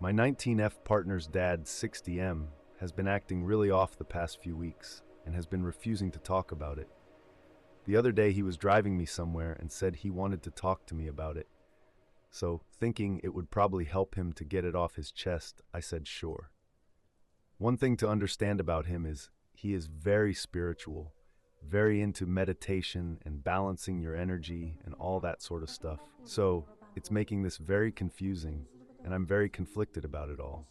My 19F partner's dad, 60M, has been acting really off the past few weeks and has been refusing to talk about it. The other day he was driving me somewhere and said he wanted to talk to me about it. So, thinking it would probably help him to get it off his chest, I said sure. One thing to understand about him is he is very spiritual, very into meditation and balancing your energy and all that sort of stuff. So, it's making this very confusing, and I'm very conflicted about it all.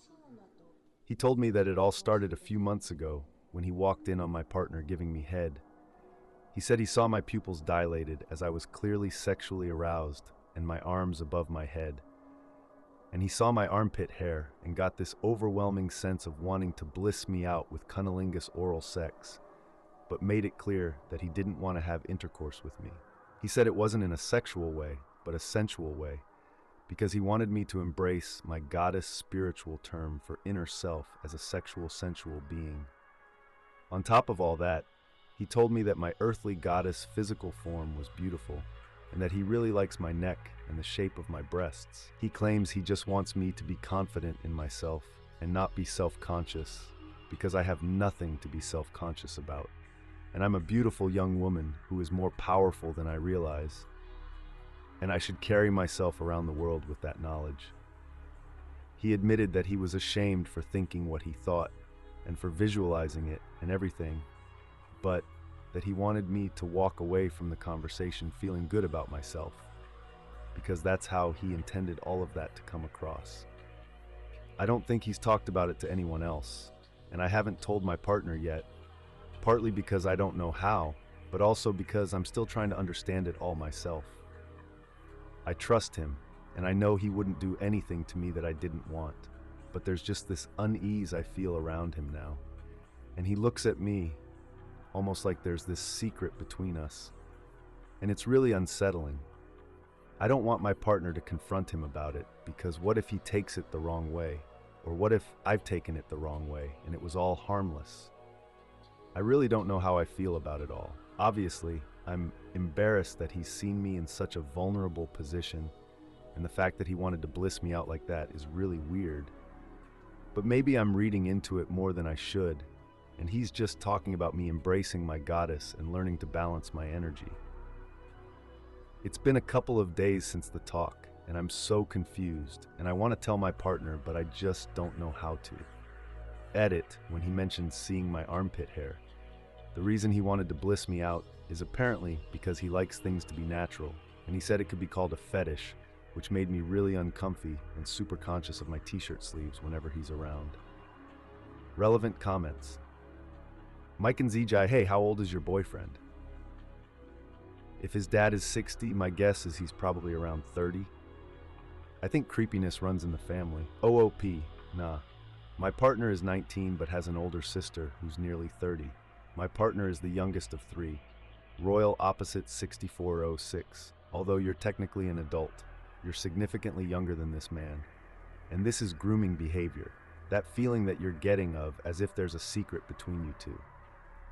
He told me that it all started a few months ago when he walked in on my partner giving me head. He said he saw my pupils dilated as I was clearly sexually aroused and my arms above my head. And he saw my armpit hair and got this overwhelming sense of wanting to bliss me out with cunnilingus oral sex, but made it clear that he didn't want to have intercourse with me. He said it wasn't in a sexual way, but a sensual way, because he wanted me to embrace my goddess spiritual term for inner self as a sexual, sensual being. On top of all that, he told me that my earthly goddess physical form was beautiful, and that he really likes my neck and the shape of my breasts. He claims he just wants me to be confident in myself and not be self-conscious, because I have nothing to be self-conscious about. And I'm a beautiful young woman who is more powerful than I realize, and I should carry myself around the world with that knowledge. He admitted that he was ashamed for thinking what he thought and for visualizing it and everything, but that he wanted me to walk away from the conversation feeling good about myself, because that's how he intended all of that to come across. I don't think he's talked about it to anyone else, and I haven't told my partner yet, partly because I don't know how, but also because I'm still trying to understand it all myself. I trust him, and I know he wouldn't do anything to me that I didn't want, but there's just this unease I feel around him now, and he looks at me almost like there's this secret between us, and it's really unsettling. I don't want my partner to confront him about it, because what if he takes it the wrong way? Or what if I've taken it the wrong way and it was all harmless? I really don't know how I feel about it all. Obviously, I'm embarrassed that he's seen me in such a vulnerable position, and the fact that he wanted to bliss me out like that is really weird. But maybe I'm reading into it more than I should, and he's just talking about me embracing my goddess and learning to balance my energy. It's been a couple of days since the talk, and I'm so confused, and I want to tell my partner, but I just don't know how to. Edit, when he mentioned seeing my armpit hair. The reason he wanted to bliss me out is apparently because he likes things to be natural, and he said it could be called a fetish, which made me really uncomfy and super conscious of my t-shirt sleeves whenever he's around. Relevant comments. Mike and ZJ, hey, how old is your boyfriend? If his dad is 60, my guess is he's probably around 30. I think creepiness runs in the family. OOP, nah. My partner is 19 but has an older sister who's nearly 30. My partner is the youngest of 3. Royal opposite 6406. Although you're technically an adult, you're significantly younger than this man. And this is grooming behavior. That feeling that you're getting of as if there's a secret between you two.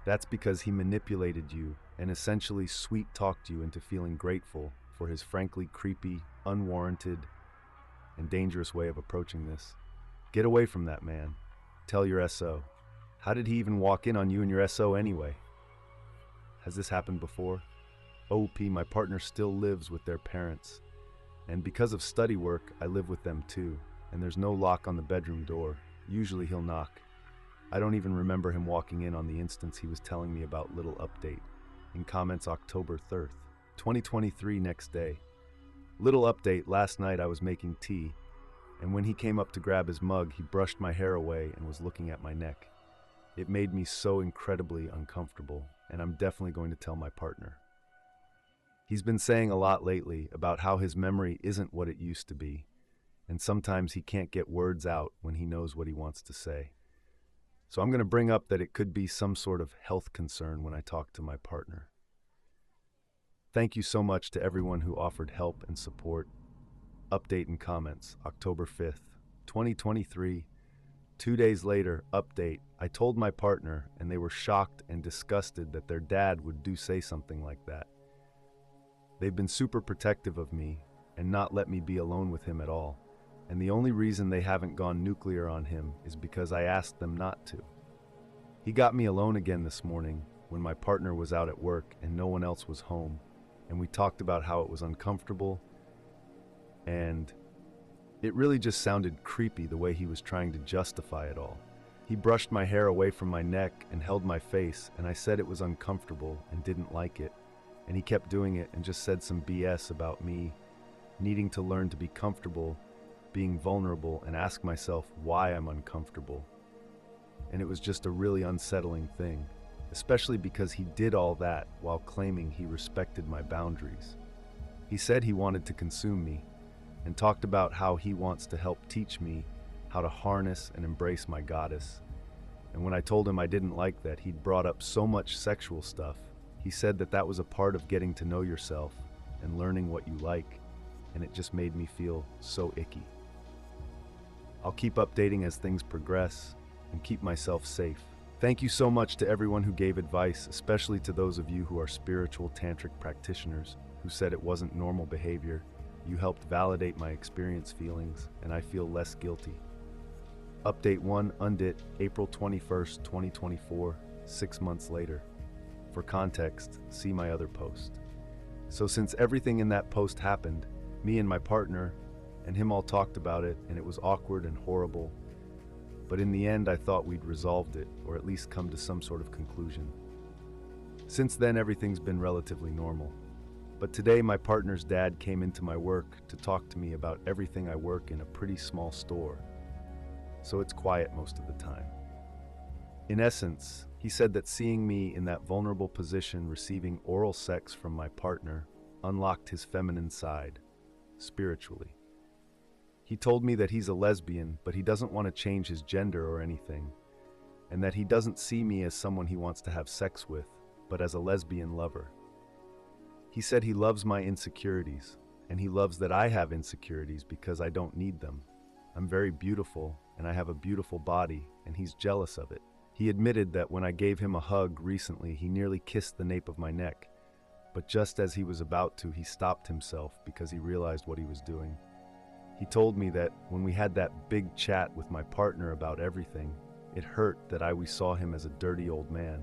That's because he manipulated you and essentially sweet-talked you into feeling grateful for his frankly creepy, unwarranted, and dangerous way of approaching this. Get away from that man. Tell your SO. How did he even walk in on you and your SO anyway? Has this happened before? OP, my partner still lives with their parents. And because of study work, I live with them too. And there's no lock on the bedroom door. Usually he'll knock. I don't even remember him walking in on the instance he was telling me about. Little update. In comments October 3rd, 2023, next day. Little update, last night I was making tea, and when he came up to grab his mug, he brushed my hair away and was looking at my neck. It made me so incredibly uncomfortable, and I'm definitely going to tell my partner. He's been saying a lot lately about how his memory isn't what it used to be, and sometimes he can't get words out when he knows what he wants to say. So I'm going to bring up that it could be some sort of health concern when I talk to my partner. Thank you so much to everyone who offered help and support. Update in comments, October 5th, 2023. 2 days later, update. I told my partner, and they were shocked and disgusted that their dad would say something like that. They've been super protective of me and not let me be alone with him at all. and the only reason they haven't gone nuclear on him is because I asked them not to. He got me alone again this morning when my partner was out at work and no one else was home, and we talked about how it was uncomfortable, and it really just sounded creepy the way he was trying to justify it all. He brushed my hair away from my neck and held my face, and I said it was uncomfortable and didn't like it, and he kept doing it and just said some BS about me needing to learn to be comfortable, being vulnerable, and ask myself why I'm uncomfortable. And it was just a really unsettling thing, especially because he did all that while claiming he respected my boundaries. He said he wanted to consume me and talked about how he wants to help teach me how to harness and embrace my goddess. And when I told him I didn't like that he'd brought up so much sexual stuff, he said that that was a part of getting to know yourself and learning what you like, and it just made me feel so icky. I'll keep updating as things progress and keep myself safe. Thank you so much to everyone who gave advice, especially to those of you who are spiritual tantric practitioners who said it wasn't normal behavior. You helped validate my experience feelings, and I feel less guilty. Update 1 undit April 21st, 2024, 6 months later. For context, see my other post. So since everything in that post happened, me and my partner and him all talked about it, and it was awkward and horrible. But in the end, I thought we'd resolved it, or at least come to some sort of conclusion. Since then, everything's been relatively normal. But today, my partner's dad came into my work to talk to me about everything. I work in a pretty small store, so it's quiet most of the time. In essence, he said that seeing me in that vulnerable position receiving oral sex from my partner unlocked his feminine side, spiritually. He told me that he's a lesbian, but he doesn't want to change his gender or anything, and that he doesn't see me as someone he wants to have sex with, but as a lesbian lover. He said he loves my insecurities, and he loves that I have insecurities because I don't need them. I'm very beautiful, and I have a beautiful body, and he's jealous of it. He admitted that when I gave him a hug recently, he nearly kissed the nape of my neck, but just as he was about to, he stopped himself because he realized what he was doing. He told me that when we had that big chat with my partner about everything, it hurt that we saw him as a dirty old man,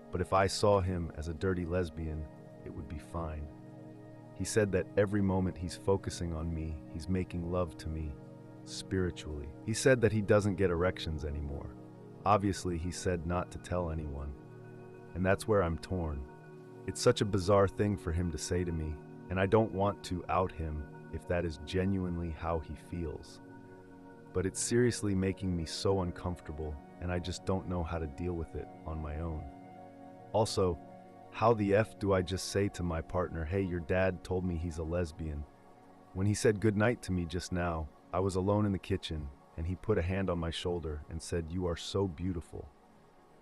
but if I saw him as a dirty lesbian, it would be fine. He said that every moment he's focusing on me, he's making love to me, spiritually. He said that he doesn't get erections anymore. Obviously, he said not to tell anyone, and that's where I'm torn. It's such a bizarre thing for him to say to me, and I don't want to out him if that is genuinely how he feels. But it's seriously making me so uncomfortable, and I just don't know how to deal with it on my own. Also, how the F do I just say to my partner, hey, your dad told me he's a lesbian? When he said goodnight to me just now, I was alone in the kitchen, and he put a hand on my shoulder and said, "You are so beautiful."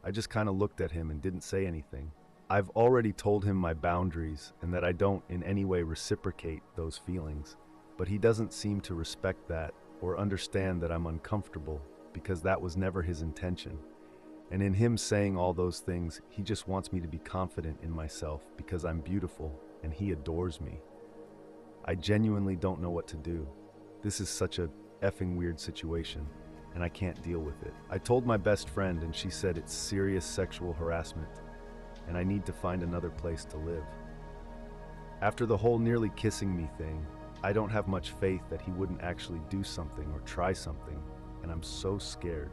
I just kind of looked at him and didn't say anything. I've already told him my boundaries and that I don't in any way reciprocate those feelings, but he doesn't seem to respect that or understand that I'm uncomfortable because that was never his intention. And in him saying all those things, he just wants me to be confident in myself because I'm beautiful and he adores me. I genuinely don't know what to do. This is such a effing weird situation, and I can't deal with it. I told my best friend and she said it's serious sexual harassment, and I need to find another place to live. After the whole nearly kissing me thing, I don't have much faith that he wouldn't actually do something or try something, and I'm so scared.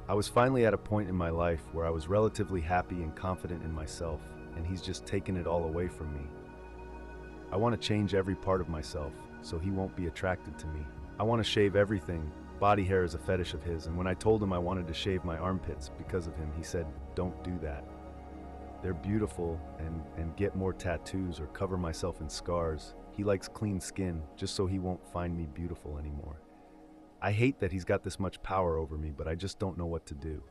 I was finally at a point in my life where I was relatively happy and confident in myself, and he's just taken it all away from me. I want to change every part of myself so he won't be attracted to me. I want to shave everything. Body hair is a fetish of his, and when I told him I wanted to shave my armpits because of him, he said, "Don't do that. They're beautiful, and get more tattoos or cover myself in scars. He likes clean skin just so he won't find me beautiful anymore." I hate that he's got this much power over me, but I just don't know what to do.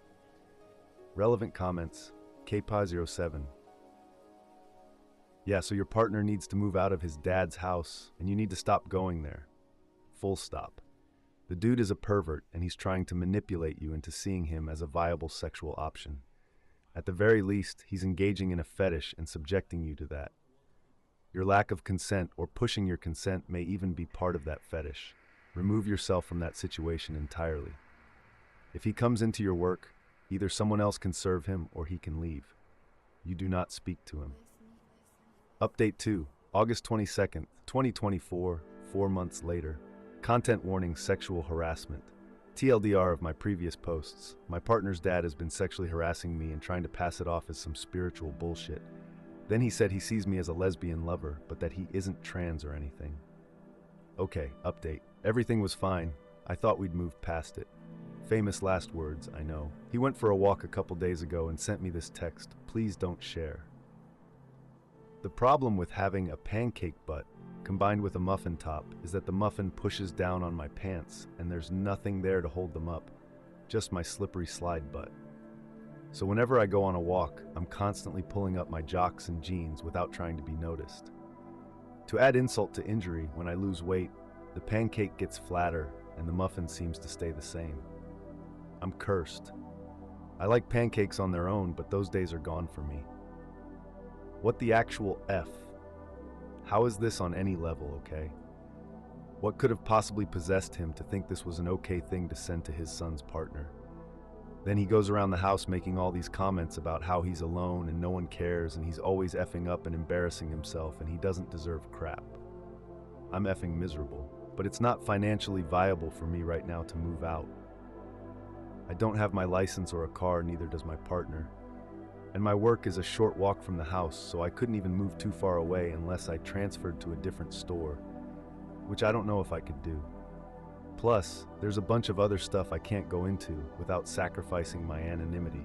Relevant comments, KPA07. Yeah, so your partner needs to move out of his dad's house, and you need to stop going there. Full stop. The dude is a pervert, and he's trying to manipulate you into seeing him as a viable sexual option. At the very least, he's engaging in a fetish and subjecting you to that. Your lack of consent or pushing your consent may even be part of that fetish. Remove yourself from that situation entirely. If he comes into your work, either someone else can serve him or he can leave. You do not speak to him. Update 2, August 22nd, 2024, 4 months later. Content warning: sexual harassment. TLDR of my previous posts. My partner's dad has been sexually harassing me and trying to pass it off as some spiritual bullshit. Then he said he sees me as a lesbian lover, but that he isn't trans or anything. Okay, update. Everything was fine. I thought we'd moved past it. Famous last words, I know. He went for a walk a couple days ago and sent me this text: please don't share. The problem with having a pancake butt combined with a muffin top is that the muffin pushes down on my pants and there's nothing there to hold them up, just my slippery slide butt. So whenever I go on a walk, I'm constantly pulling up my jocks and jeans without trying to be noticed. To add insult to injury, when I lose weight, the pancake gets flatter and the muffin seems to stay the same. I'm cursed. I like pancakes on their own, but those days are gone for me. What the actual F? How is this on any level okay? What could have possibly possessed him to think this was an okay thing to send to his son's partner? Then he goes around the house making all these comments about how he's alone and no one cares and he's always effing up and embarrassing himself and he doesn't deserve crap. I'm effing miserable, but it's not financially viable for me right now to move out. I don't have my license or a car, neither does my partner. And my work is a short walk from the house, so I couldn't even move too far away unless I transferred to a different store, which I don't know if I could do. Plus, there's a bunch of other stuff I can't go into without sacrificing my anonymity.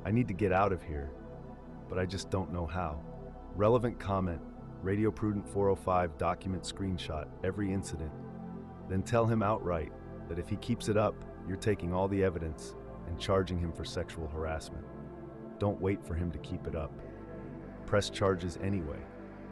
I need to get out of here, but I just don't know how. Relevant comment: Radio Prudent 405 document screenshot every incident. Then tell him outright that if he keeps it up, you're taking all the evidence and charging him for sexual harassment. Don't wait for him to keep it up. Press charges anyway.